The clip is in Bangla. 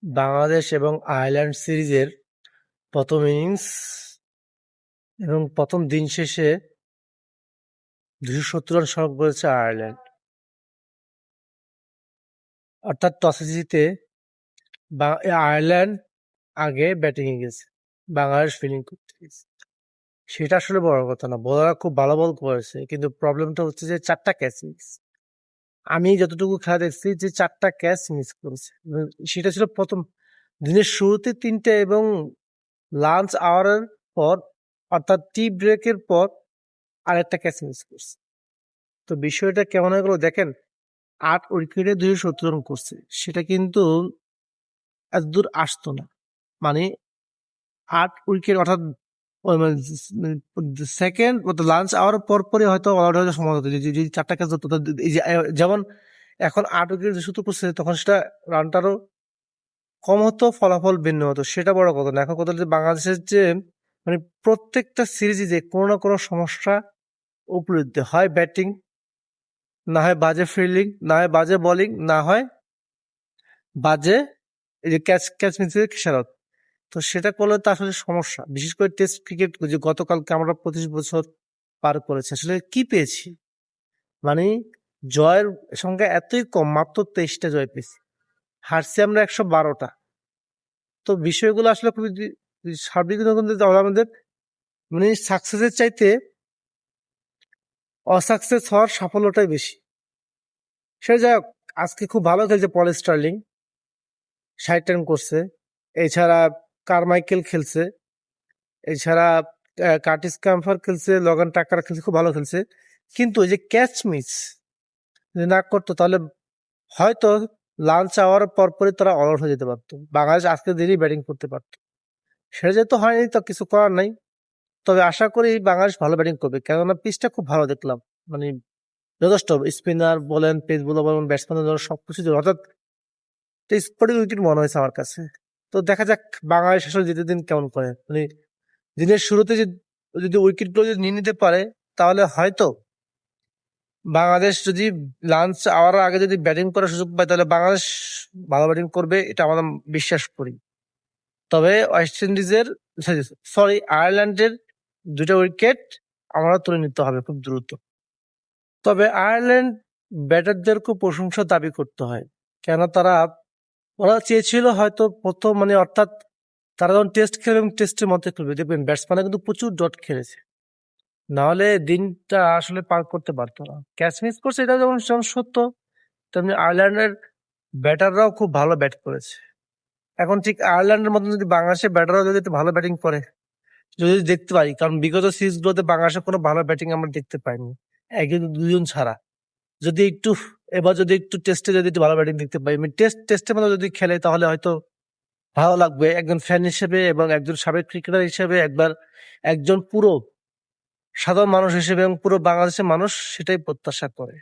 বাংলাদেশ এবং আয়ারল্যান্ড সিরিজের প্রথম ইনিংস এবং প্রথম দিন শেষে 270 রান সংগ্রহ করেছে আয়ারল্যান্ড। অর্থাৎ টসে জিতে আয়ারল্যান্ড আগে ব্যাটিং এ গেছে, বাংলাদেশ ফিল্ডিং করতে গেছে। সেটা আসলে বড় কথা না, বোলাররা খুব ভালো বল করেছে, কিন্তু প্রবলেমটা হচ্ছে যে 4টা ক্যাচ মিস। আমি যতটুকু খেলা দেখছি যে 4টা ক্যাচ মিস করেছে। সেটা ছিল প্রথম দিনের শুরুতে 3টে এবং লাঞ্চ আওয়ারের পর, অর্থাৎ টি ব্রেকের পর আরেকটা ক্যাচ মিস করছে। তো বিষয়টা কেমন হয়ে গেল দেখেন, 8 উইকেটে 270 রান করছে, সেটা কিন্তু এত দূর আসতো না। মানে 8 উইকেট অর্থাৎ সেকেন্ড লাঞ্চ আওয়ার পর পরই হয়তো অল আউট হওয়ার সময় হতো যদি 4টা ক্যাচ ধরতো। যেমন এখন 8 উইকেট 270 করছে, তখন সেটা রানটারও কম হতো, ফলাফল ভিন্ন হতো। সেটা বড় কথা না। এখন কথা হচ্ছে বাংলাদেশের যে মানে প্রত্যেকটা সিরিজে যে কোনো না কোনো সমস্যা উপলব্ধি হয়, ব্যাটিং না হয় বাজে ফিল্ডিং, না হয় বাজে বোলিং, না হয় বাজে এই যে ক্যাচ মিসের খেসারত। তো সেটা করলে তো আসলে সমস্যা। বিশেষ করে টেস্ট ক্রিকেট যে গতকালকে আমরা 25 বছর পার করেছি, আসলে কি পেয়েছি? মানে জয়ের সংখ্যা এতই কম, মাত্র 23টা জয় পেয়েছি, হারছি আমরা 112টা। তো বিষয়গুলো আসলে খুবই সার্বিক আমাদের মানে সাকসেসের চাইতে অসাকসেস হওয়ার সাফল্যটাই বেশি। সে যাই হোক, আজকে খুব ভালো খেলছে পল স্টার্লিং, 60 রান করছে। এছাড়া কারমাইকেল খেলছে, এছাড়া কার্টিস ক্যাম্পার খেলছে, লগন টাকার খেলছে, খুব ভালো খেলছে। কিন্তু এই যে ক্যাচ মিস যদি না করতো, তাহলে হয়তো লাঞ্চ আওয়ার পরপরই তারা অল আউট হয়ে যেতে পারতো, বাংলাদেশ আজকে দিনই ব্যাটিং করতে পারতো। সেটা যেহেতু হয়নি, তো কিছু করার নাই। তবে আশা করি বাংলাদেশ ভালো ব্যাটিং করবে, কেননা পিচটা খুব ভালো দেখলাম। মানে যথেষ্ট স্পিনার বলেন, পেস বোলার বলেন, ব্যাটসম্যান সবকিছু, অর্থাৎ স্পোর্টিং উইকেট মনে হয়েছে আমার কাছে। তো দেখা যাক বাংলাদেশ আসলে যেতে দিন কেমন করে। মানে দিনের শুরুতে যদি উইকেট গুলো যদি নিয়ে নিতে পারে, তাহলে হয়তো বাংলাদেশ যদি লাঞ্চ আওয়ার আগে যদি ব্যাটিং করার সুযোগ পায়, তাহলে বাংলাদেশ ভালো ব্যাটিং করবে, এটা আমরা বিশ্বাস করি। তবে ওয়েস্ট ইন্ডিজের আয়ারল্যান্ডের 2টা উইকেট আমরা তুলে নিতে হবে খুব দ্রুত। তবে আয়ারল্যান্ড ব্যাটারদেরকে প্রশংসা দাবি করতে হয়, কেন ওরা চেয়েছিল হয়তো প্রথম অর্থাৎ তারা যখন টেস্ট খেলবে এবং টেস্টের মধ্যে খেলবে, দেখবেন ব্যাটসম্যানরা কিন্তু প্রচুর ডট খেলেছে, নাহলে দিনটা আসলে পার করতে পারতো না। ক্যাচ মিস করছে, এটা যেমন সত্য, তেমনি আয়ারল্যান্ডের ব্যাটাররাও খুব ভালো ব্যাট করেছে। এখন ঠিক আয়ারল্যান্ডের মতন যদি বাংলাদেশের ব্যাটাররাও যদি একটু ভালো ব্যাটিং করে, যদি দেখতে পাই, কারণ বিগত সিরিজগুলোতে বাংলাদেশের কোনো ভালো ব্যাটিং আমরা দেখতে পাইনি, একজন দুজন ছাড়া। যদি একটু এবার যদি একটু টেস্টে যদি একটু ভালো ব্যাটিং দেখতে পাই, টেস্টের মতো যদি খেলে, তাহলে হয়তো ভালো লাগবে একজন ফ্যান হিসেবে এবং একজন সাবেক ক্রিকেটার হিসেবে, একজন পুরো সাধারণ মানুষ হিসেবে এবং পুরো বাংলাদেশের মানুষ সেটাই প্রত্যাশা করে।